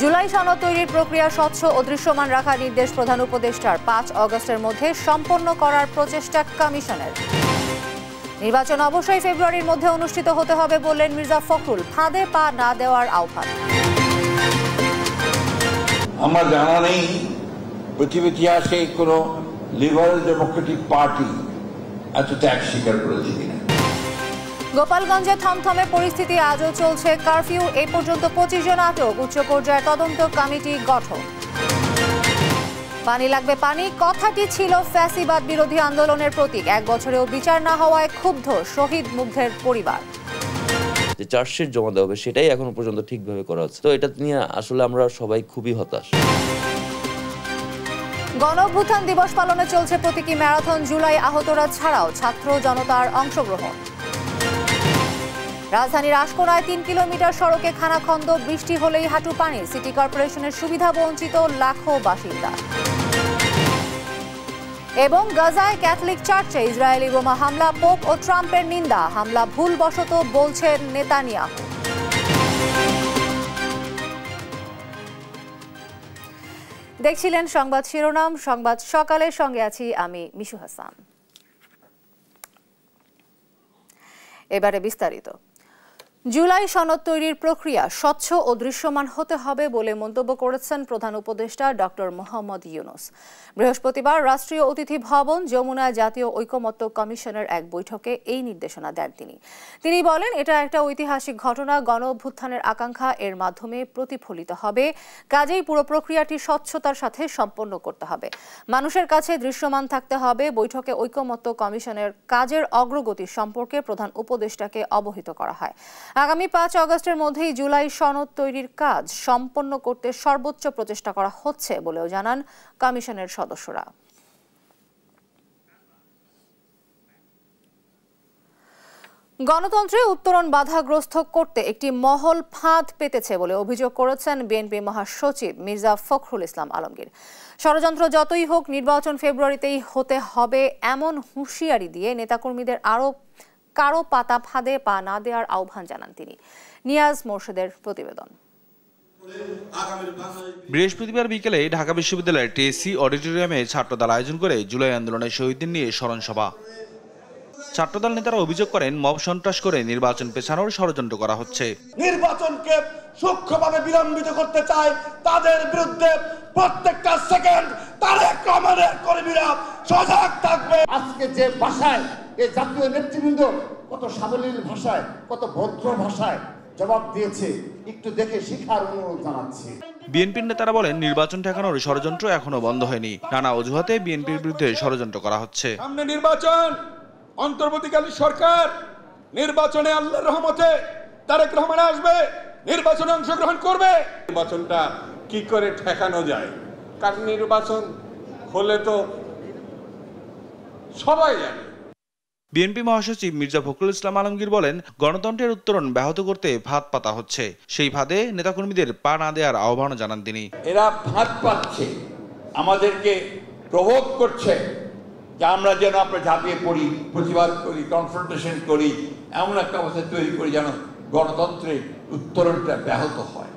জুলাই সনদ তৈরির প্রক্রিয়া স্বচ্ছ ও দৃশ্যমান রাখার নির্দেশ প্রধান উপদেষ্টার। 5 অগস্টের মধ্যে সম্পন্ন করার প্রচেষ্টা কমিশনের। নির্বাচন অবশ্যই ফেব্রুয়ারির মধ্যে অনুষ্ঠিত হতে হবে বললেন মির্জা ফখরুল। ফাঁদে পা না দেওয়ার আহ্বান। আমার জানা নেই পৃথিবীর ইতিহাসে কোনো লিবারেল ডেমোক্রেটিক পার্টি এত ত্যাগ স্বীকার করেছে কিনা। গোপালগঞ্জে থমথমে পরিস্থিতি, আজও চলছে কারফিউ। এই পর্যন্ত 25 জন আটক, উচ্চ পর্যায়ের তদন্ত কমিটি গঠন। পানি লাগবে পানি কথাটি ছিল ফ্যাসিবাদ বিরোধী আন্দোলনের প্রতীক। 1 বছরেও বিচার না হওয়ায় ক্ষুব্ধ শহীদ মুগ্ধের পরিবার। যে চার্জশিট জমা দেওয়া হবে সেটাই এখনো পর্যন্ত ঠিকভাবে করা হচ্ছে, তো এটা নিয়ে আসলে আমরা সবাই খুবই হতাশ। গণঅভ্যুত্থান দিবস পালনে চলছে প্রতীকী ম্যারাথন। জুলাই আহতরা ছাড়াও ছাত্র জনতার অংশগ্রহণ। রাজধানীর আশকোনায় 3 কিলোমিটার সড়কে খানাখন্দ, বৃষ্টি হলেই হাঁটু পানি। সিটি কর্পোরেশনের সুবিধা বঞ্চিত লাখো বাসিন্দা। এবং গাজায় ক্যাথলিক চার্চে ইসরায়েলি বোমা হামলা, পোপ ও ট্রাম্পের নিন্দা। হামলা ভুলবশত বলছেন নেতানিয়াহু। দেখছিলেন সংবাদ শিরোনাম, সংবাদ সকালের সঙ্গে আছি আমি মিশু হাসান। এবারে বিস্তারিত। জুলাই সনদ তৈরির প্রক্রিয়া স্বচ্ছ ও দৃশ্যমান হতে হবে বলে মন্তব্য করেছেন প্রধান উপদেষ্টা ডক্টর মোহাম্মদ ইউনূস। বৃহস্পতিবার রাষ্ট্রীয় অতিথি ভবন যমুনায় জাতীয় ঐকমত্য কমিশনের এক বৈঠকে এই নির্দেশনা দেন তিনি বলেন, এটা একটা ঐতিহাসিক ঘটনা, গণ অভ্যুত্থানের আকাঙ্ক্ষা এর মাধ্যমে প্রতিফলিত হবে। কাজেই পুরো প্রক্রিয়াটি স্বচ্ছতার সাথে সম্পন্ন করতে হবে, মানুষের কাছে দৃশ্যমান থাকতে হবে। বৈঠকে ঐকমত্য কমিশনের কাজের অগ্রগতি সম্পর্কে প্রধান উপদেষ্টাকে অবহিত করা হয়। আগামী 5 অগস্টের মধ্যেই জুলাই সনদ তৈরির কাজ সম্পন্ন করতে সর্বোচ্চ প্রচেষ্টা করা হচ্ছে বলেও জানান কমিশনের সদস্যরা। গণতন্ত্রে উত্তরণ বাধাগ্রস্ত করতে একটি মহল ফাঁদ পেতেছে বলে অভিযোগ করেছেন বিএনপি মহাসচিব মির্জা ফখরুল ইসলাম আলমগীর। ষড়যন্ত্র যতই হোক নির্বাচন ফেব্রুয়ারিতেই হতে হবে এমন হুঁশিয়ারি দিয়ে নেতাকর্মীদের কারো পাতা ফাঁদে পা না দেওয়ার আহ্বান জানান তিনি। নিয়াজ মোর্শেদের প্রতিবেদন। বৃহস্পতিবার বিকেলে ঢাকা বিশ্ববিদ্যালয়ের টিএসসি অডিটোরিয়ামে ছাত্রদল আয়োজন করে জুলাই আন্দোলনের শহীদদের নিয়ে স্মরণ সভা। ছাত্রদল নেতারা অভিযোগ করেন, মব সন্ত্রাস করে নির্বাচন পেছানোর ষড়যন্ত্র করা হচ্ছে। নির্বাচনকে সূক্ষ্মভাবে বিলম্বিত করতে চায়, তাদের বিরুদ্ধে প্রত্যেকটা সেকেন্ড তারেক রহমানের কর্মীরা সজাগ থাকবে। আজকে যে ভাষায় এই জাতীয় নেতৃবৃন্দ কত সাবলীল ভাষায়, কত ভদ্র ভাষায় জবাব দিয়েছে, একটু দেখে শিক্ষার অনুরোধ জানাচ্ছি। বিএনপির নেতারা বলেন, নির্বাচন ঠেকানোর ষড়যন্ত্র এখনো বন্ধ হয়নি। নানা অজুহাতে বিএনপির বিরুদ্ধে ষড়যন্ত্র করা হচ্ছে। সামনে নির্বাচন, অন্তর্বর্তীকালীন সরকার, নির্বাচনে আল্লাহর রহমতে তারেক রহমান আসবে, নির্বাচনে অংশগ্রহণ করবে। নির্বাচনটা কি করে ঠেকানো যায়, কারণ নির্বাচন হলে তো সবাই জানে। বিএনপি মহাসচিব মির্জা ফখরুল ইসলাম আলমগীর বলেন, গণতন্ত্রের উত্তরণ ব্যাহত করতে ফাঁদ পাতা হচ্ছে। সেই ফাঁদে নেতাকর্মীদের পা না দেওয়ার আহ্বান জানান তিনি। এরা ফাঁদ পাচ্ছে, আমাদেরকে প্রভোগ করছে যে আমরা যেন আমরা ঝাঁপিয়ে পড়ি, প্রতিবাদ করি, কনফ্রন্টেশন করি, এমন একটা অবস্থা তৈরি করি যেন গণতন্ত্রের উত্তরণটা ব্যাহত হয়।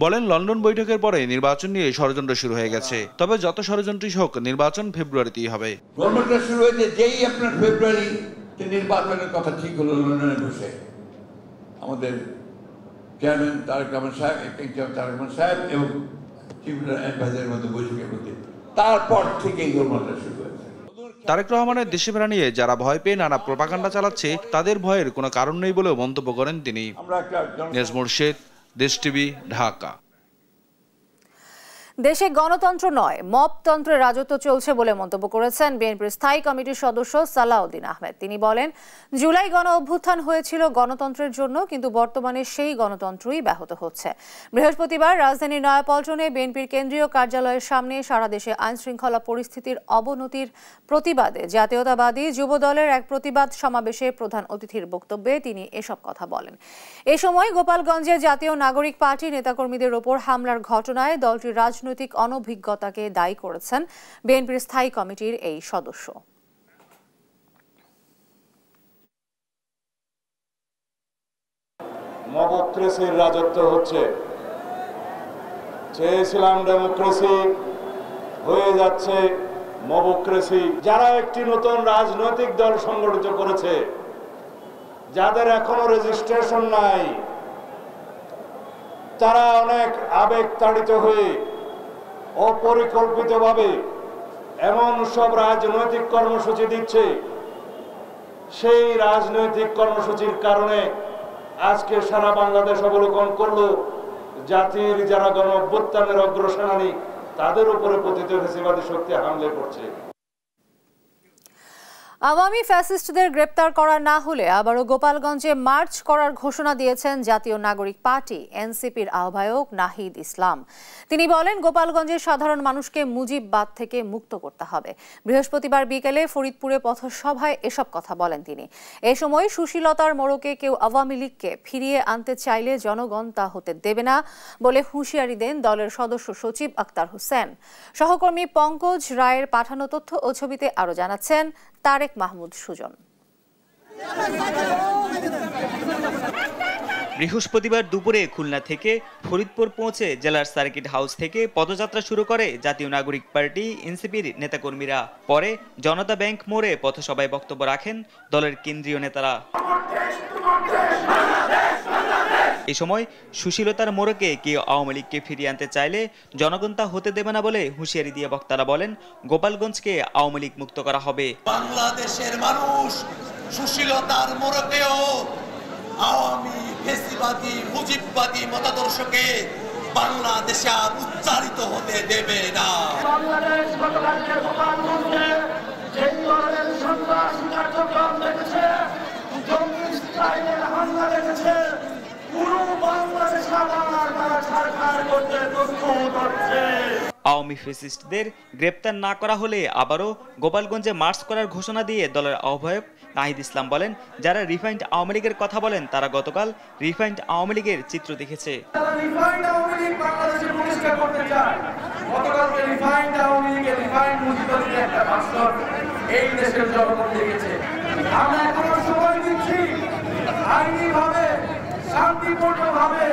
বলেন, লন্ডন বৈঠকের পরে নির্বাচন নিয়ে ষড়যন্ত্র শুরু হয়ে গেছে। তবে যত ষড়যন্ত্রই হোক, নির্বাচন ফেব্রুয়ারিতেই হবে। গভর্নমেন্টটা শুরু হয়েছে যেই আপনার ফেব্রুয়ারি নির্বাচনের কথা ঠিক হলো লন্ডনে বসে আমাদের চেয়ারম্যান তারেক রহমান সাহেব এবং চিফ অ্যাডভাইজারের মধ্যে বৈঠকের মধ্যে, তারপর থেকেই গভর্নমেন্টটা শুরু হয়েছে। তারেক রহমানের দেশে ফেরা নিয়ে যারা ভয় পেয়ে নানা প্রপাগান্ডা চালাচ্ছে, তাদের ভয়ের কোনো কারণ নেই বলেও মন্তব্য করেন তিনি। নিয়াজ মোর্শেদ, দেশ টিভি, ঢাকা। দেশে গণতন্ত্র নয়, মবতন্ত্রের রাজত্ব চলছে বলে মন্তব্য করেছেন বিএনপির স্থায়ী কমিটির সদস্য সালাউদ্দিন আহমেদ। তিনি বলেন, জুলাই গণ অভ্যুত্থান হয়েছিল গণতন্ত্রের জন্য, কিন্তু বর্তমানে সেই গণতন্ত্রই ব্যাহত হচ্ছে। বৃহস্পতিবার রাজধানীর নয়াপল্টনে বিএনপির কেন্দ্রীয় কার্যালয়ের সামনে সারা দেশে আইনশৃঙ্খলা পরিস্থিতির অবনতির প্রতিবাদে জাতীয়তাবাদী যুব দলের এক প্রতিবাদ সমাবেশে প্রধান অতিথির বক্তব্যে তিনি এসব কথা বলেন। এ সময় গোপালগঞ্জে জাতীয় নাগরিক পার্টি নেতাকর্মীদের ওপর হামলার ঘটনায় দলটির রাজনৈতিক অনভিজ্ঞতাকে দায়ী করেছেন বিএনপির স্থায়ী কমিটির এই সদস্য। মবত্রেসের রাজত্ব হচ্ছে, চেয়েছিলাম ডেমোক্রেসি, হয়ে যাচ্ছে মবক্রেসি। যারা একটি নতুন রাজনৈতিক দল সংগঠিত করেছে, যাদের এখনো রেজিস্ট্রেশন নাই, তারা অনেক আবেগ তাড়িত হয়ে অপরিকল্পিতভাবে এমন সব রাজনৈতিক কর্মসূচি দিচ্ছে, সেই রাজনৈতিক কর্মসূচির কারণে আজকে সারা বাংলাদেশ অবলোকন করলো জাতির যারা গণ অভ্যুত্থানের অগ্রসেনানী, তাদের উপরে পতিত ফ্যাসিবাদী শক্তি হামলে পড়ছে। আওয়ামী ফ্যাসিস্টদের গ্রেপ্তার করা না হলে আবারও গোপালগঞ্জে মার্চ করার ঘোষণা দিয়েছেন জাতীয় নাগরিক পার্টি এনসিপির আহ্বায়ক নাহিদ ইসলাম। তিনি বলেন, গোপালগঞ্জের সাধারণ মানুষকে মুজিববাদ থেকে মুক্ত করতে হবে। বৃহস্পতিবার বিকেলে ফরিদপুরে পথসভায় এসব কথা বলেন তিনি। এ সময় সুশীলতার মোড়কে কেউ আওয়ামী লীগকে ফিরিয়ে আনতে চাইলে জনগণ তা হতে দেবে না বলে হুঁশিয়ারি দেন দলের সদস্য সচিব আক্তার হোসেন। সহকর্মী পঙ্কজ রায়ের পাঠানো তথ্য ও ছবিতে আরও জানাচ্ছেন তারেক মাহমুদ সুজন। বৃহস্পতিবার দুপুরে খুলনা থেকে ফরিদপুর পৌঁছে জেলার সার্কিট হাউস থেকে পদযাত্রা শুরু করে জাতীয় নাগরিক পার্টি এনসিপির নেতাকর্মীরা। পরে জনতা ব্যাংক মোড়ে পথসভায় বক্তব্য রাখেন দলের কেন্দ্রীয় নেতারা। এ সময় সুশীলতার মোড়কে কেউ আওয়ামী লীগকে ফিরিয়ে আনতে চাইলে জনগণ তা হতে দেবে না বলে হুঁশিয়ারি দিয়ে বক্তারা বলেন, গোপালগঞ্জকে আওয়ামী লীগ মুক্ত করা হবে। বাংলাদেশের মানুষ সুশীলতার মোড়কেও আওয়ামী ফ্যাসিবাদী মুজিববাদী মতাদর্শকে বাংলাদেশে আর উচ্চারিত হতে দেবে না। বাংলাদেশ গতকালকে গোপালগঞ্জে যে ধরনের সন্ত্রাসী কার্যক্রম দেখেছে, জঙ্গি স্টাইলের হামলা দেখেছে, পুরো বাংলাদেশ আবার তারা ছাড়খাড় করতে প্রস্তুত হচ্ছে। আওয়ামী ফ্যাসিস্টদের গ্রেপ্তার না করা হলে আবারও গোপালগঞ্জে মার্চ করার ঘোষণা দিয়ে দলের আহ্বায়ক নাহিদ ইসলাম বলেন, যারা রিফাইন্ড আওয়ামী লীগের কথা বলেন তারা গতকাল রিফাইন্ড আওয়ামী লীগের চিত্র দেখেছে। শান্তিপূর্ণভাবে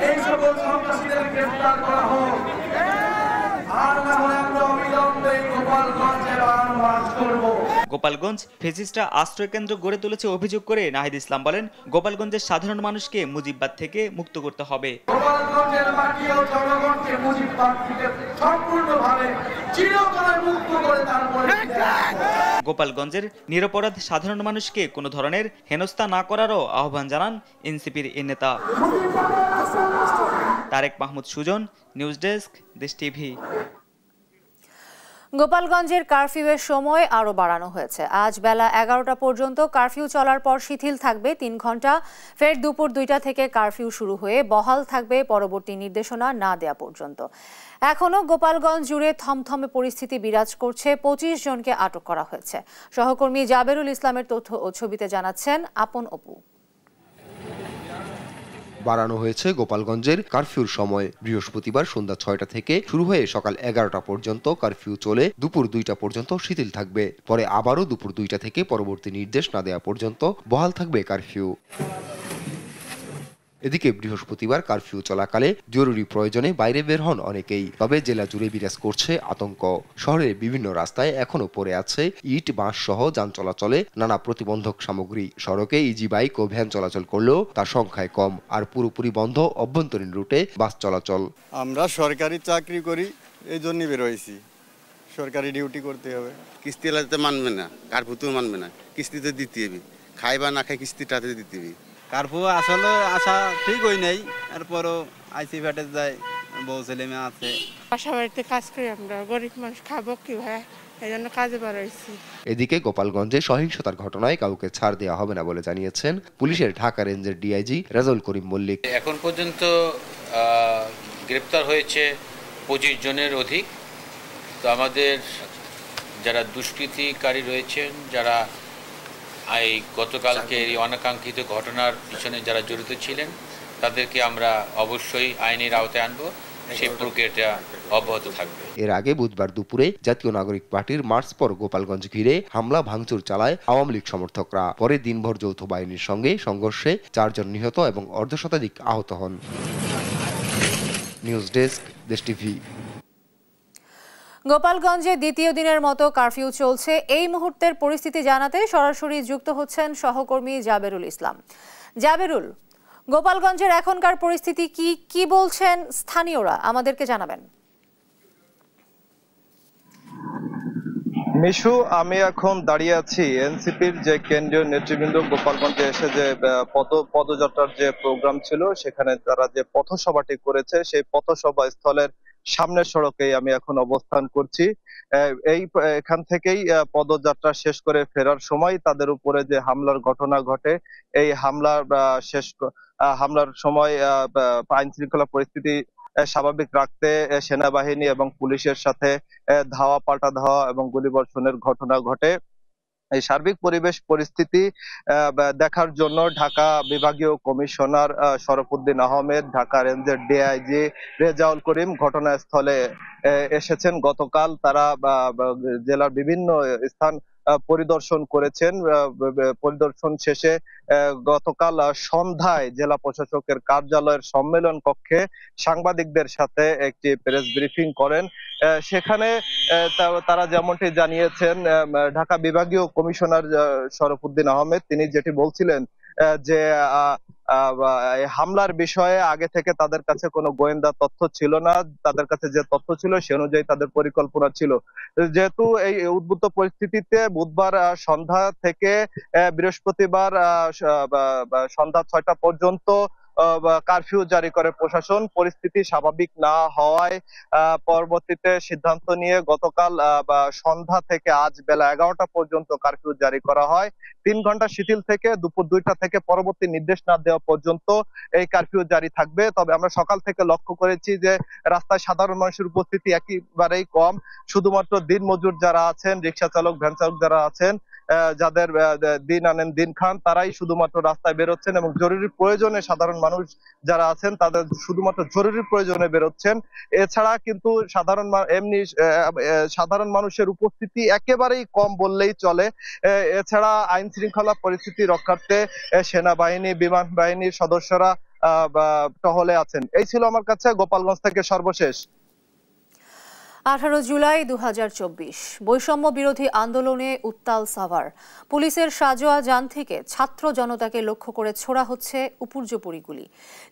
এই সকল সন্ত্রাসীদের গ্রেফতার করা হোক, আর না হলে আমরা অবিলম্বে গোপালগঞ্জে মার্চ করব। গোপালগঞ্জ ফ্যাসিস্টরা আশ্রয়কেন্দ্র গড়ে তুলেছে অভিযোগ করে নাহিদ ইসলাম বলেন, গোপালগঞ্জের সাধারণ মানুষকে মুজিববাদ থেকে মুক্ত করতে হবে। গোপালগঞ্জের মাটি ও জনগণকে মুজিববাদ থেকে সম্পূর্ণভাবে চিরতরে মুক্ত করে তারপরে গোপালগঞ্জের নিরপরাধ সাধারণ মানুষকে কোনো ধরনের হেনস্থা না করারও আহ্বান জানান এনসিপির এই নেতা। তারেক মাহমুদ সুজন, নিউজ ডেস্ক, দেশ টিভি। গোপালগঞ্জের কারফিউয়ের সময় আরও বাড়ানো হয়েছে। আজ বেলা 11টা পর্যন্ত কারফিউ চলার পর শিথিল থাকবে 3 ঘন্টা। ফের দুপুর 2টা থেকে কারফিউ শুরু হয়ে বহাল থাকবে পরবর্তী নির্দেশনা না দেয়া পর্যন্ত। এখনও গোপালগঞ্জ জুড়ে থমথমে পরিস্থিতি বিরাজ করছে। 25 জনকে আটক করা হয়েছে। সহকর্মী জাবেরুল ইসলামের তথ্য ও ছবিতে জানাচ্ছেন আপন অপু। বাড়ানো হয়েছে গোপালগঞ্জের কারফিউর সময়। বৃহস্পতিবার সন্ধ্যা 6টা থেকে শুরু হয়ে সকাল 11টা পর্যন্ত কারফিউ চলে দুপুর 2টা পর্যন্ত শিথিল থাকবে। পরে আবারও দুপুর 2টা থেকে পরবর্তী নির্দেশ না দেওয়া পর্যন্ত বহাল থাকবে কারফিউ। এদিকে বৃহস্পতিবার কারফিউ চলাকালে জরুরি প্রয়োজনে বাইরে বের হন অনেকেই। তবে জেলা জুড়ে বিরাজ করছে আতঙ্ক। শহরের বিভিন্ন রাস্তায় এখনো পড়ে আছে ইট, বাঁশ সহ যান চলাচলে নানা প্রতিবন্ধক সামগ্রী। সড়কে ইজি বাইক ও ভ্যান চলাচল করলেও তার সংখ্যায় কম। আর পুরোপুরি বন্ধ অভ্যন্তরীণ রুটে বাস চলাচল। আমরা সরকারি চাকরি করি, এই জন্য বের হয়েছি। সরকারি ডিউটি করতে হবে। কিস্তি এলাকাতে মানবে না, কার্ফিউতেও মানবে না, কিস্তিতে দিতে হবে। খাই বা না খাই কিস্তিটাতে দিতে হবে। কার্ফিউ আসলে আসা ঠিক হই নাই, এরপরও আইসি ভ্যাটে যায়, বউ ছেলে মেয়ে আছে। বাসা বাড়িতে কাজ করি আমরা, গরিব মানুষ খাবো কি ভাই, এই জন্য কাজে বার হয়েছি। এদিকে গোপালগঞ্জে সহিংসতার ঘটনায় কাউকে ছাড় দেওয়া হবে না বলে জানিয়েছেন পুলিশের ঢাকা রেঞ্জের ডিআইজি রেজাউল করিম মল্লিক। এখন পর্যন্ত গ্রেপ্তার হয়েছে 25 জনের অধিক। তো আমাদের যারা দুষ্কৃতিকারী রয়েছেন, যারা এই গতকালকে এই অনাকাঙ্ক্ষিত ঘটনার পিছনে যারা জড়িত ছিলেন, তাদেরকে আমরা অবশ্যই আইনের আওতায় আনবো। সেই প্রক্রিয়াটা অব্যাহত থাকবে। এর আগে বুধবার দুপুরে জাতীয় নাগরিক পার্টির মার্চ পর গোপালগঞ্জ ঘিরে হামলা ভাঙচুর চালায় আওয়ামী লীগ সমর্থকরা। পরে দিনভর যৌথ বাহিনীর সঙ্গে সংঘর্ষে 4 জন নিহত এবং অর্ধশতাধিক আহত হন। নিউজ ডেস্ক, দেশ টিভি। গোপালগঞ্জে দ্বিতীয় দিনের মতো কারফিউ চলছে। এই মুহূর্তের পরিস্থিতি জানাতে সরাসরি যুক্ত হচ্ছেন সহকর্মী জাবেরুল ইসলাম। জাবেরুল, গোপালগঞ্জের এখনকার পরিস্থিতি কি বলছেন স্থানীয়রা, আমাদেরকে জানাবেন। মিশু, আমি এখন দাঁড়িয়ে আছি এনসিপির যে কেন্দ্রীয় নেতৃবৃন্দ গোপালগঞ্জে এসে যে পদযাত্রার যে প্রোগ্রাম ছিল সেখানে তারা যে পথসভাটি করেছে সেই পথসভা স্থলের সামনের সড়কেই আমি এখন অবস্থান করছি। এখান থেকেই পদযাত্রা শেষ করে ফেরার সময় তাদের উপরে যে হামলার ঘটনা ঘটে, এই হামলার সময় আইন শৃঙ্খলা পরিস্থিতি স্বাভাবিক রাখতে সেনাবাহিনী এবং পুলিশের সাথে ধাওয়া পাল্টা ধাওয়া এবং গুলিবর্ষণের ঘটনা ঘটে। এই সার্বিক পরিস্থিতি দেখার জন্য ঢাকা বিভাগীয় কমিশনার শরফুদ্দিন আহমেদ, ঢাকা রেঞ্জের ডিআইজি রেজাউল করিম ঘটনাস্থলে এসেছেন। গতকাল তারা জেলার বিভিন্ন স্থান পরিদর্শন করেছেন। পরিদর্শন শেষে গতকাল সন্ধ্যায় জেলা প্রশাসকের কার্যালয়ের সম্মেলন কক্ষে সাংবাদিকদের সাথে একটি প্রেস ব্রিফিং করেন। সেখানে তারা যেমনটি জানিয়েছেন, ঢাকা বিভাগীয় কমিশনার শরফুদ্দিন আহমেদ তিনি যেটি বলছিলেন যে হামলার বিষয়ে আগে থেকে তাদের কাছে কোনো গোয়েন্দা তথ্য ছিল না, তাদের কাছে যে তথ্য ছিল সে অনুযায়ী তাদের পরিকল্পনা ছিল। যেহেতু এই উদ্ভূত পরিস্থিতিতে বুধবার সন্ধ্যা থেকে বৃহস্পতিবার সন্ধ্যা 6টা পর্যন্ত কারফিউ জারি করে প্রশাসন। পরিস্থিতি স্বাভাবিক না হওয়ায় পরবর্তীতে সিদ্ধান্ত নিয়ে গতকাল সন্ধ্যা থেকে আজ বেলা 11টা পর্যন্ত কারফিউ জারি করা হয়। 3 ঘন্টা শিথিল থেকে দুপুর 2টা থেকে পরবর্তী নির্দেশ না দেওয়া পর্যন্ত এই কারফিউ জারি থাকবে। তবে আমরা সকাল থেকে লক্ষ্য করেছি যে রাস্তায় সাধারণ মানুষের উপস্থিতি একেবারেই কম। শুধুমাত্র দিনমজুর যারা আছেন, রিক্সা চালক, ভ্যান চালক যারা আছেন, যাদের দিন আনেন দিন খান, তারাই শুধুমাত্র রাস্তায় বেরোচ্ছেন এবং জরুরি প্রয়োজনে সাধারণ মানুষ যারা আছেন তাদের শুধুমাত্র জরুরি প্রয়োজনে বেরোচ্ছেন। এছাড়া কিন্তু সাধারণ মানুষের উপস্থিতি একেবারেই কম বললেই চলে। এছাড়া আইন শৃঙ্খলা পরিস্থিতি রক্ষার্থে সেনাবাহিনী, বিমান বাহিনীর সদস্যরা টহলে আছেন। এই ছিল আমার কাছে গোপালগঞ্জ থেকে সর্বশেষ। 18 জুলাই 2024 বৈষম্য বিরোধী আন্দোলনে উত্তাল সাভার। পুলিশের সাজোয়া যান থেকে ছাত্র জনতাকে লক্ষ্য করে ছোড়া হচ্ছে উপর্যুপরি গুলি।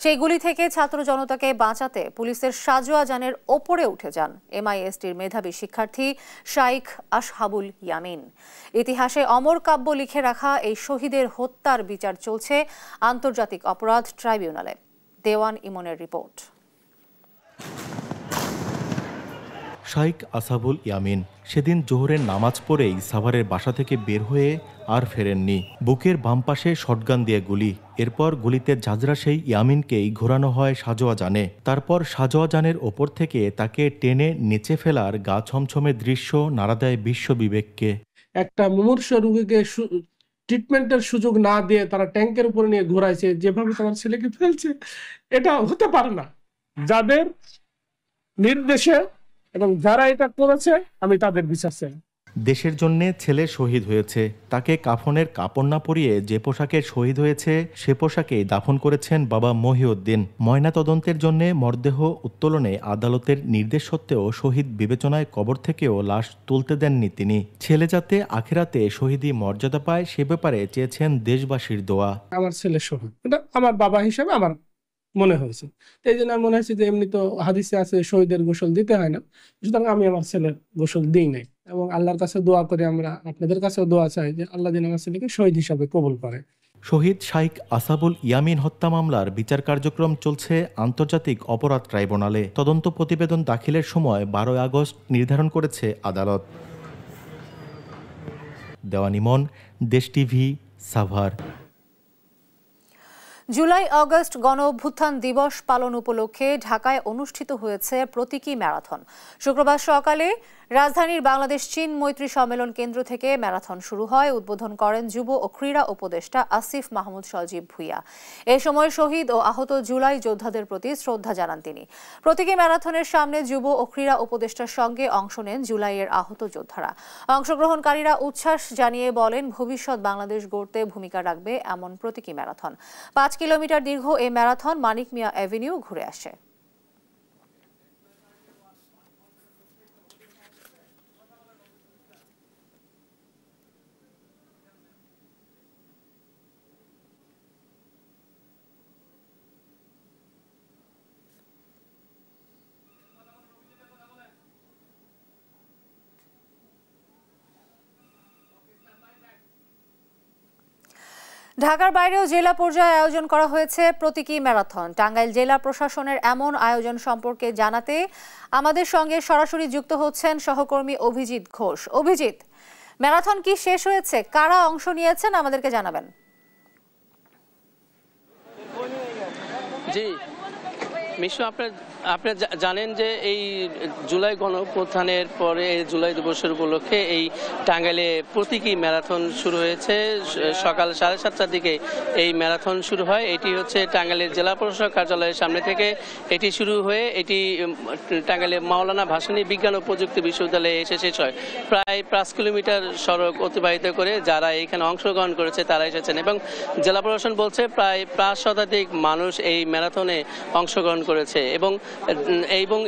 সেই গুলি থেকে ছাত্র জনতাকে বাঁচাতে পুলিশের সাজোয়া যানের ওপরে উঠে যান এমআইএসটির মেধাবী শিক্ষার্থী শাইখ আসহাবুল ইয়ামিন। ইতিহাসে অমর কাব্য লিখে রাখা এই শহীদের হত্যার বিচার চলছে আন্তর্জাতিক অপরাধ ট্রাইব্যুনালে। দেওয়ান ইমনের রিপোর্ট। শাইখ আসহাবুল ইয়ামিন সেদিন জোহরের নামাজ পড়েই সাভারের বাসা থেকে বের হয়ে আর ফেরেননি। বুকের বাম পাশে শটগান দিয়ে গুলি। এরপর গুলিতে ঝাঁঝরা সেই ইয়ামিনকেই ঘোরানো হয় সাজোয়া যানে। তারপর সাজোয়া যানের ওপর থেকে তাকে টেনে নিচে ফেলার গা ছমছমে দৃশ্য নাড়া দেয় বিশ্ব বিবেককে। একটা মুমূর্ষ রোগীকে ট্রিটমেন্টের সুযোগ না দিয়ে তারা ট্যাঙ্কের উপরে নিয়ে ঘোরাইছে, যেভাবে তোমার ছেলেকে ফেলছে এটা হতে পারে না। যাদের নির্দেশে এবং যারা এটা করেছে আমি তাদের বিচার চাই। দেশের জন্য ছেলে শহীদ হয়েছে, তাকে কাফনের কাপড় না পরিয়ে যে পোশাকে শহীদ হয়েছে সে পোশাকেই দাফন করেছেন বাবা মহিউদ্দিন। ময়না তদন্তের জন্য মরদেহ উত্তোলনে আদালতের নির্দেশ সত্ত্বেও শহীদ বিবেচনায় কবর থেকেও লাশ তুলতে দেননি তিনি। ছেলে যাতে আখিরাতে শহীদি মর্যাদা পায় সে ব্যাপারে চেয়েছেন দেশবাসীর দোয়া। আমার ছেলে শহীদ, এটা আমার বাবা হিসেবে আমার মনে হয়েছে। এই জন্য মনে হয়েছে যে এমনি তো হাদিসে আছে শহীদের গোসল দিতে হয় না, সুতরাং আমি আমার ছেলের গোসল দিই নাই। এবং আল্লাহর কাছে দোয়া করে, আমরা আপনাদের কাছেও দোয়া চাই যে আল্লাহ যেন আমার ছেলেকে শহীদ হিসাবে কবুল করে। শহীদ শাইখ আসহাবুল ইয়ামিন হত্যা মামলার বিচার কার্যক্রম চলছে আন্তর্জাতিক অপরাধ ট্রাইব্যুনালে। তদন্ত প্রতিবেদন দাখিলের সময় 12 আগস্ট নির্ধারণ করেছে আদালত। দেওয়ান ইমন, দেশ টিভি, সাভার। জুলাই আগস্ট গণ অভ্যুত্থান দিবস পালন উপলক্ষে ঢাকায় অনুষ্ঠিত হয়েছে প্রতীকী ম্যারাথন। শুক্রবার সকালে রাজধানীর বাংলাদেশ চীন মৈত্রী সম্মেলন কেন্দ্র থেকে ম্যারাথন শুরু হয়। উদ্বোধন করেন যুব ও ক্রীড়া উপদেষ্টা আসিফ মাহমুদ সজীব ভুইয়া। এ সময় শহীদ ও আহত জুলাই যোদ্ধাদের প্রতি শ্রদ্ধা জানান তিনি। প্রতীকী ম্যারাথনের সামনে যুব ও ক্রীড়া উপদেষ্টার সঙ্গে অংশ নেন জুলাইয়ের আহত যোদ্ধারা। অংশগ্রহণকারীরা উচ্ছ্বাস জানিয়ে বলেন, ভবিষ্যৎ বাংলাদেশ গড়তে ভূমিকা রাখবে এমন প্রতীকী ম্যারাথন। 5 কিলোমিটার দীর্ঘ এই ম্যারাথন মানিক মিয়া অ্যাভিনিউ ঘুরে আসে। ঢাকার বাইরেও জেলা পর্যায়ে আয়োজন করা হয়েছে প্রতীকী ম্যারাথন। টাঙ্গাইল জেলা প্রশাসনের এমন আয়োজন সম্পর্কে জানাতে আমাদের সঙ্গে সরাসরি যুক্ত হচ্ছেন সহকর্মী অভিজিৎ ঘোষ। অভিজিৎ, ম্যারাথন কি শেষ হয়েছে? কারা অংশ নিয়েছেন আমাদেরকে জানাবেন। জি মিশু, আপনি জানেন যে এই জুলাই গণঅভ্যুত্থানের পরে জুলাই দিবসের উপলক্ষে এই টাঙ্গাইলে প্রতীকী ম্যারাথন শুরু হয়েছে। সকাল 7:30টার দিকে এই ম্যারাথন শুরু হয়। এটি হচ্ছে টাঙ্গাইলের জেলা প্রশাসক কার্যালয়ের সামনে থেকে এটি শুরু হয়ে এটি টাঙ্গাইলের মাওলানা ভাসানী বিজ্ঞান ও প্রযুক্তি বিশ্ববিদ্যালয়ে এসে শেষ হয়। প্রায় 5 কিলোমিটার সড়ক অতিবাহিত করে যারা এখানে অংশগ্রহণ করেছে তারা এসেছেন এবং জেলা প্রশাসন বলছে প্রায় 5 শতাধিক মানুষ এই ম্যারাথনে অংশগ্রহণ করেছে এবং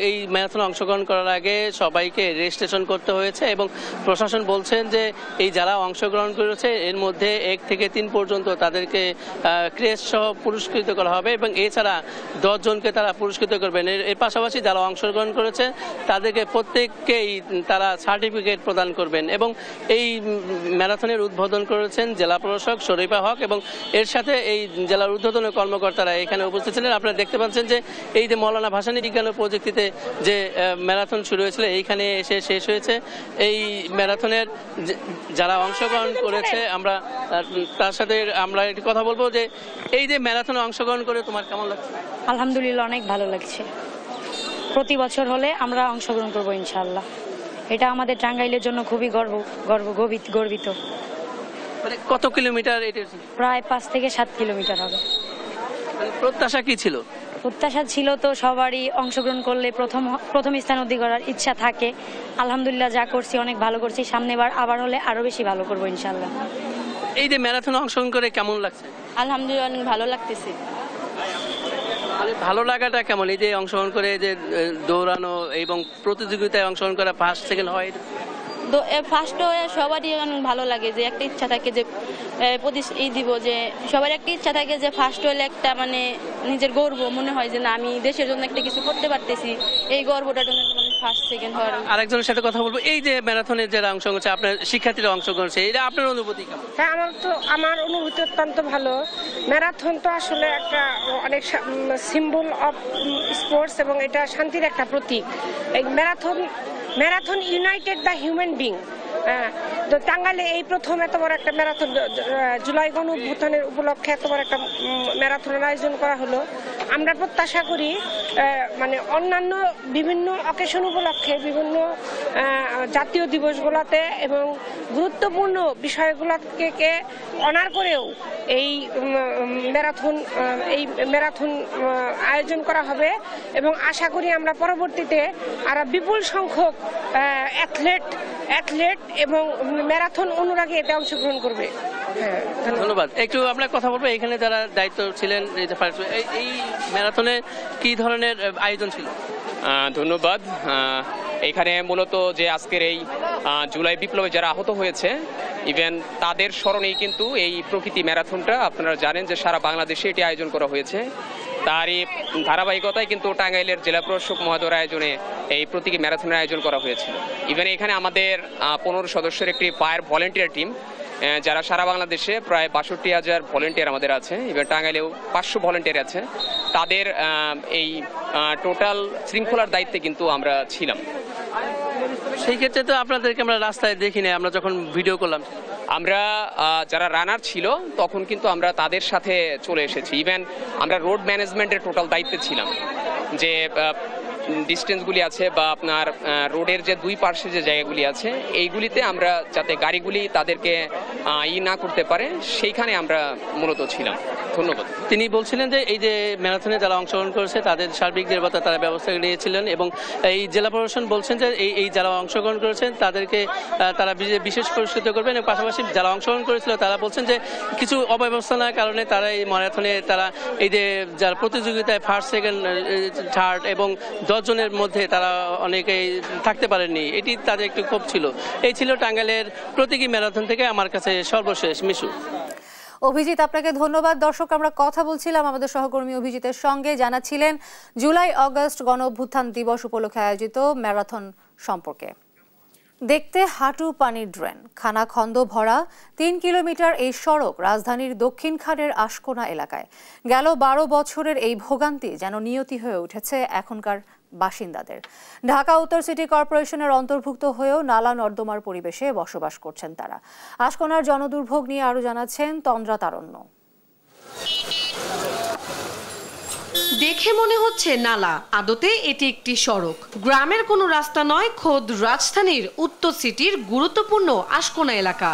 এই ম্যারাথনে অংশগ্রহণ করার আগে সবাইকে রেজিস্ট্রেশন করতে হয়েছে এবং প্রশাসন বলছেন যে এই যারা অংশগ্রহণ করেছে এর মধ্যে 1 থেকে 3 পর্যন্ত তাদেরকে ক্রেস্ট সহ পুরস্কৃত করা হবে এবং এছাড়া 10 জনকে তারা পুরস্কৃত করবেন। এর পাশাপাশি যারা অংশগ্রহণ করেছে তাদেরকে প্রত্যেককেই তারা সার্টিফিকেট প্রদান করবেন এবং এই ম্যারাথনের উদ্বোধন করেছেন জেলা প্রশাসক শরীফা হক এবং এর সাথে এই জেলার ঊর্ধ্বতন কর্মকর্তারা এখানে উপস্থিত ছিলেন। আপনারা দেখতে পাচ্ছেন যে এই যে মাওলানা ভাসানী বিজ্ঞান ও প্রযুক্তিতে যে ম্যারাথন শুরু হয়েছিল এইখানে এসে শেষ হয়েছে। এই ম্যারাথনের যারা অংশগ্রহণ করেছে আমরা তার সাথে আমরা একটু কথা বলবো যে এই যে ম্যারাথনে অংশগ্রহণ করে তোমার কেমন লাগছে? আলহামদুলিল্লাহ, অনেক ভালো লাগছে। প্রতি বছর হলে আমরা অংশগ্রহণ করবো ইনশাআল্লাহ। এটা আমাদের টাঙ্গাইলের জন্য খুবই গর্বিত। মানে কত কিলোমিটার এটা? প্রায় 5 থেকে 7 কিলোমিটার হবে। প্রত্যাশা কি ছিল? প্রত্যাশা ছিল তো সবারই অংশগ্রহণ করলে প্রথম স্থান অধিকার করার ইচ্ছা থাকে। আলহামদুলিল্লাহ যা করছি অনেক ভালো করছি। সামনেবার আবার হলে আরো বেশি ভালো করবো ইনশাআল্লাহ। এই যে ম্যারাথনে অংশগ্রহণ করে কেমন লাগছে? আলহামদুলিল্লাহ অনেক ভালো লাগতেছে। ভালো লাগাটা কেমন এই যে অংশগ্রহণ করে যে দৌড়ানো এবং প্রতিযোগিতায় অংশগ্রহণ করা ফার্স্ট সেকেন্ড হয়? ফার্স্ট হয়ে সবারই অনেক ভালো লাগে যে একটা ইচ্ছা থাকে যে দিব যে সবার একটা ইচ্ছা থাকে যে ফার্স্ট হলে একটা মানে নিজের গর্ব মনে হয় যে না আমি দেশের জন্য একটা কিছু করতে পারতেছি। এই গর্বটার জন্য ফার্স্ট সেকেন্ড হওয়ার। আরেকজনের সাথে কথা বলবো। এই যে ম্যারাথনের যারা অংশগ্রহণ করছে আপনার শিক্ষার্থীরা অংশগ্রহণ করছে এটা আপনার অনুভূতি কেমন? হ্যাঁ, আমার অনুভূতি অত্যন্ত ভালো। ম্যারাথন তো আসলে একটা অনেক সিম্বল অফ স্পোর্টস এবং এটা শান্তির একটা প্রতীক। এই marathon United the human being. তো টাঙ্গাইলে এই প্রথম এত বড় একটা ম্যারাথন জুলাই গণঅভ্যুত্থানের উপলক্ষে এত বড় একটা ম্যারাথনের আয়োজন করা হলো। আমরা প্রত্যাশা করি মানে অন্যান্য বিভিন্ন অকেশন উপলক্ষে বিভিন্ন জাতীয় দিবসগুলোতে এবং গুরুত্বপূর্ণ বিষয়গুলোকে অনার করেও এই ম্যারাথন আয়োজন করা হবে এবং আশা করি আমরা পরবর্তীতে আরো বিপুল সংখ্যক অ্যাথলেট এবং ম্যারাথন অনুরাগী এতে অংশগ্রহণ করবে। ধন্যবাদ। একটু আমরা কথা বলবো এখানে যারা দায়িত্ব ছিলেন এই ম্যারাথনে কি ধরনের আয়োজন ছিল? ধন্যবাদ। এখানে মূলত যে আজকের এই জুলাই বিপ্লবে যারা আহত হয়েছে ইভেন তাদের স্মরণেই কিন্তু এই প্রকৃতি ম্যারাথনটা আপনারা জানেন যে সারা বাংলাদেশে এটি আয়োজন করা হয়েছে। তারই ধারাবাহিকতায় কিন্তু টাঙ্গাইলের জেলা প্রশাসক মহোদয়ের আয়োজনে এই প্রতীকী ম্যারাথনের আয়োজন করা হয়েছিল। ইভেন এখানে আমাদের 15 সদস্যের একটি ফায়ার ভলেন্টিয়ার টিম যারা সারা বাংলাদেশে প্রায় 62,000 ভলেন্টিয়ার আমাদের আছে। ইভেন টাঙ্গাইলেও 500 ভলেন্টিয়ার আছে। তাদের এই টোটাল শৃঙ্খলার দায়িত্বে কিন্তু আমরা ছিলাম। সেই ক্ষেত্রে তো আপনাদেরকে আমরা রাস্তায় দেখিনি, আমরা যখন ভিডিও করলাম আমরা যারা রানার ছিল তখন কিন্তু আমরা তাদের সাথে চলে এসেছি। ইভেন আমরা রোড ম্যানেজমেন্টের টোটাল দায়িত্বে ছিলাম যে ডিস্টেন্সগুলি আছে বা আপনার রোডের যে দুই পার্শ্বে যে জায়গাগুলি আছে এইগুলিতে আমরা যাতে গাড়িগুলি তাদেরকে না করতে পারে সেইখানে আমরা মূলত ছিলাম। ধন্যবাদ। তিনি বলছিলেন যে এই যে ম্যারাথনে যারা অংশগ্রহণ করেছে তাদের সার্বিক নিরাপত্তা তারা ব্যবস্থা নিয়েছিলেন এবং এই জেলা প্রশাসন বলছেন যে এই যারা অংশগ্রহণ করেছেন তাদেরকে তারা বিশেষ পুরস্কৃত করবেন এবং পাশাপাশি যারা অংশগ্রহণ করেছিল তারা বলছেন যে কিছু অব্যবস্থার কারণে তারা এই ম্যারাথনে তারা এই যে যারা প্রতিযোগিতায় ফার্স্ট সেকেন্ড থার্ড এবং 10 জনের মধ্যে তারা অনেকেই থাকতে পারেননি, এটি তাদের একটু ক্ষোভ ছিল। এই ছিল টাঙ্গাইলের প্রতীকী ম্যারাথন থেকে আমার কাছে সর্বশেষ। মিশু। অভিজিৎ, আপনাকে ধন্যবাদ। দর্শক, আমরা কথা বলছিলাম আমাদের সহকর্মী অভিজিতের সঙ্গে, জানাচ্ছিলেন জুলাই অগস্ট গণ অভ্যুত্থান দিবস উপলক্ষে আয়োজিত ম্যারাথন সম্পর্কে। দেখতে হাঁটু পানির ড্রেন, খানাখন্দ ভরা ৩ কিলোমিটার এই সড়ক রাজধানীর দক্ষিণখানের আশকোনা এলাকায়। গেল ১২ বছরের এই ভোগান্তি যেন নিয়তি হয়ে উঠেছে এখনকার বাসিন্দাদের। ঢাকা উত্তর সিটি কর্পোরেশনের অন্তর্ভুক্ত হয়েও নালা নর্দমার পরিবেশে বসবাস করছেন তারা। আশকোনার জনদুর্ভোগ নিয়ে আরও জানাচ্ছেন তন্দ্রা তারণ্য। দেখে মনে হচ্ছে নালা, আদতে এটি একটি সড়ক। গ্রামের কোনো রাস্তা নয়, খোদ রাজধানীর উত্তর সিটির গুরুত্বপূর্ণ আশকোনা এলাকা।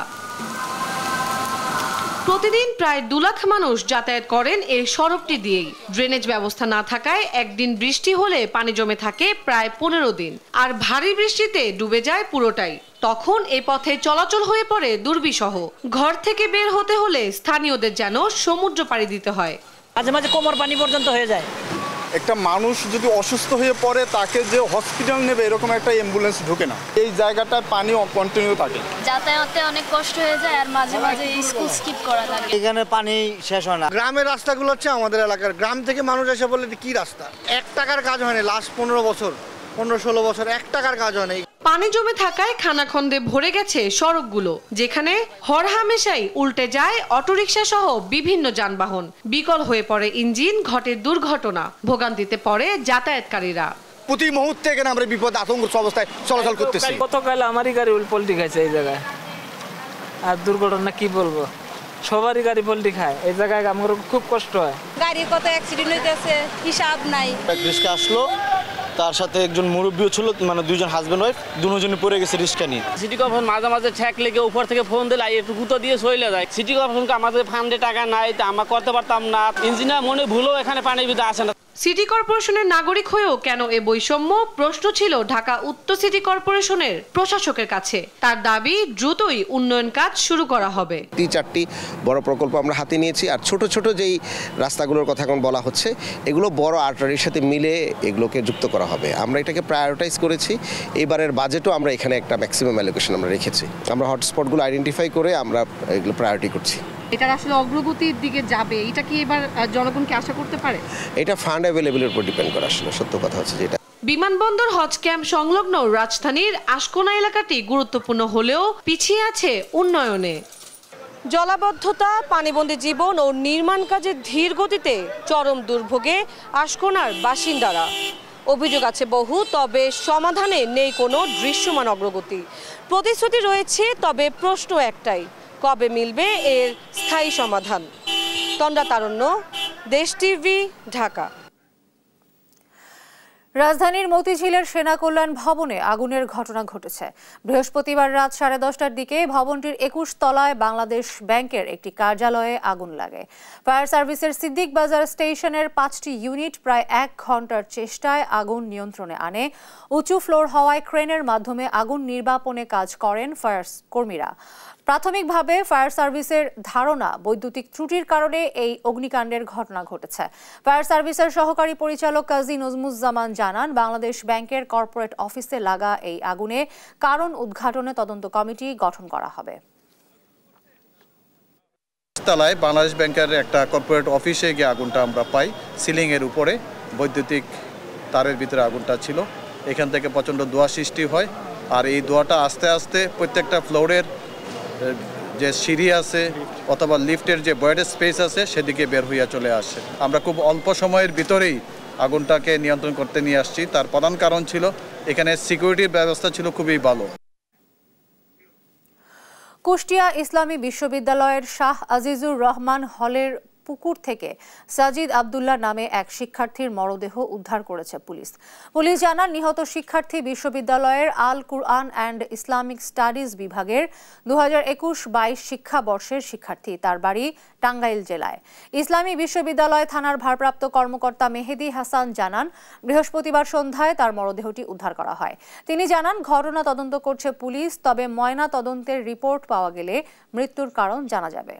প্রতিদিন প্রায় ২ লাখ মানুষ যাতায়াত করেন এই সড়কটি দিয়েই। ড্রেনেজ ব্যবস্থা না থাকায় একদিন বৃষ্টি হলে পানি জমে থাকে প্রায় ১৫ দিন, আর ভারী বৃষ্টিতে ডুবে যায় পুরোটাই। তখন এই পথে চলাচল হয়ে পড়ে দুর্বিষহ। ঘর থেকে বের হতে হলে স্থানীয়দের যেন সমুদ্র পাড়ি দিতে হয়। মাঝে মাঝে কোমর পানি পর্যন্ত হয়ে যায়। একটা মানুষ যদি অসুস্থ হয়ে পড়ে তাকে যে হসপিটাল নেবে এরকম একটা অ্যাম্বুলেন্স ঢোকে না। এই জায়গাটায় পানি কন্টিনিউ থাকে, যাতায়াতে অনেক কষ্ট হয়ে যায়, আর মাঝে মাঝে স্কুল স্কিপ করা লাগে। এখানে পানি শেষ হয় না। গ্রামের রাস্তাগুলো হচ্ছে আমাদের এলাকার, গ্রাম থেকে মানুষ এসে বলে কি রাস্তা, ১ টাকার কাজ হয়নি লাস্ট ১৫ বছর, ১৫-১৬ বছর ১ টাকার কাজ হয়নি। পানি জমে থাকায় খানাখন্দে ভরে গেছে সড়কগুলো, যেখানে হরহামেশাই উল্টে যায় অটোরিকশা সহ বিভিন্ন যানবাহন। বিকল হয়ে পড়ে ইঞ্জিন, ঘটে দুর্ঘটনা, ভোগান্তিতে পড়ে যাতায়াতকারীরা। প্রতি মুহূর্তে এখানে আমরা বিপদ আতঙ্ক অবস্থায় চলাচল করতেছি। গতকাল আমারই গাড়ি পল্টি খাইছে এই জায়গায়, আর দুর্ঘটনা কি বলবো, সবারই গাড়ি পল্টি খায়। এই জায়গায় আমার খুব কষ্ট হয়। গাড়ির কত অ্যাক্সিডেন্ট হইতেছে হিসাব নাই। রিস্কা আসলো, তার সাথে একজন মুরব্বীও ছিল, মানে দুইজন হাজবেন্ড ওয়াইফ, দুজনে পড়ে গেছে রিস্কা নিয়ে। সিটি কর্পোরেশন মাঝে মাঝে ঠেক লেগে উপর থেকে ফোন দিলে একটু গুঁতো দিয়ে চলে যায়। সিটি কর্পোরেশনকে আমাদের ফান্ডে টাকা নাই, তা আমরা করতে পারতাম না। ইঞ্জিনিয়ার মনে ভুলেও এখানে পানির ভিতরে আসে না। সিটি কর্পোরেশনের নাগরিক হয়েও কেন এ বৈষম্য, প্রশ্ন ছিল ঢাকা উত্তর সিটি কর্পোরেশনের প্রশাসকের কাছে। তার দাবি, দ্রুতই উন্নয়ন কাজ শুরু করা হবে। 3-4টি বড় প্রকল্প আমরা হাতে নিয়েছি, আর ছোট ছোট যেই রাস্তাগুলোর কথা এখন বলা হচ্ছে এগুলো বড় আর্টারির সাথে মিলে এগুলোকে যুক্ত করা হবে। আমরা এটাকে প্রায়োরিটাইজ করেছি। এবারের বাজেটও আমরা এখানে একটা ম্যাক্সিমাম অ্যালোকেশন আমরা রেখেছি। আমরা হটস্পটগুলো আইডেন্টিফাই করে আমরা এগুলো প্রায়োরিটি করছি। এটা আসলে অগ্রগতির দিকে যাবে, এটা কি এবার জনগণকে আশা করতে পারে? এটা ফান্ড অ্যাভেলেবলের উপর ডিপেন্ড করে। আসলে সত্য কথা হচ্ছে যেটা বিমানবন্দর হজ ক্যাম্প সংলগ্ন রাজধানীর আশকোনা এলাকাটি গুরুত্বপূর্ণ হলেও পিছিয়ে আছে উন্নয়নে। জলাবদ্ধতা, পানিবন্দী জীবন ও নির্মাণ কাজের ধীর গতিতে চরম দুর্ভোগে আশকোনার বাসিন্দারা। অভিযোগ আছে বহু, তবে সমাধানে নেই কোনো দৃশ্যমান অগ্রগতি। প্রতিশ্রুতি রয়েছে, তবে প্রশ্ন একটাই, কবে মিলবে এর স্থায়ী সমাধান? তন্দ্রা তারণ্য, দেশ টিভি, ঢাকা। রাজধানীর মতিঝিলের সেনা কল্যাণ ভবনে আগুনের ঘটনা ঘটেছে। বৃহস্পতিবার রাত 10:30টার দিকে ভবনটির 21 তলায় বাংলাদেশ ব্যাংকের একটি কার্যালয়ে আগুন লাগে। ফায়ার সার্ভিসের সিদ্দিক বাজার স্টেশনের 5টি ইউনিট প্রায় 1 ঘন্টার চেষ্টায় আগুন নিয়ন্ত্রণে আনে। উঁচু ফ্লোর হওয়ায় ক্রেনের মাধ্যমে আগুন নির্বাপনে কাজ করেন ফায়ার কর্মীরা। প্রাথমিকভাবে ফায়ার সার্ভিসের ধারণা, বৈদ্যুতিক ত্রুটির কারণে এই অগ্নিকাণ্ডের ঘটনা ঘটেছে। ফায়ার সার্ভিসের সহকারী পরিচালক কাজী নজমুজ্জামান জানান, বাংলাদেশ ব্যাংকের কর্পোরেট অফিসে লাগা এই আগুনে কারণ উদ্ঘাটনে তদন্ত কমিটি গঠন করা হবে। তলায় বাংলাদেশ ব্যাংকের একটা কর্পোরেট অফিসে গিয়ে আগুনটা আমরা পাই। সিলিং এর উপরে বৈদ্যুতিক তারের ভিতরে আগুনটা ছিল। এখান থেকে প্রচণ্ড ধোঁয়া সৃষ্টি হয়, আর এই ধোঁয়াটা আস্তে আস্তে প্রত্যেকটা ফ্লোরের যে সিঁড়ি আছে অথবা লিফটের যে বয়েড স্পেস আছে সেদিকে বের হইয়া চলে আসে। আমরা খুব অল্প সময়ের ভিতরেই আগুনটাকে নিয়ন্ত্রণ করতে নিয়ে আসছি। তার প্রধান কারণ ছিল এখানে সিকিউরিটির ব্যবস্থা ছিল খুবই ভালো। কুষ্টিয়া ইসলামী বিশ্ববিদ্যালয়ের শাহ আজিজুর রহমান হলের পুকুর থেকে সাজিদ আব্দুল্লাহ নামে এক শিক্ষার্থীর মরদেহ উদ্ধার করেছে পুলিশ। পুলিশ জানান, নিহত শিক্ষার্থী বিশ্ববিদ্যালয়ের আল কুরআন অ্যান্ড ইসলামিক স্টাডিজ বিভাগের 2021-22 শিক্ষাবর্ষের শিক্ষার্থী। তার বাড়ি টাঙ্গাইল জেলায়। ইসলামী বিশ্ববিদ্যালয় থানার ভারপ্রাপ্ত কর্মকর্তা মেহেদি হাসান জানান, বৃহস্পতিবার সন্ধ্যায় তার মরদেহটি উদ্ধার করা হয়। তিনি জানান, ঘটনা তদন্ত করছে পুলিশ, তবে ময়না তদন্তের রিপোর্ট পাওয়া গেলে মৃত্যুর কারণ জানা যাবে।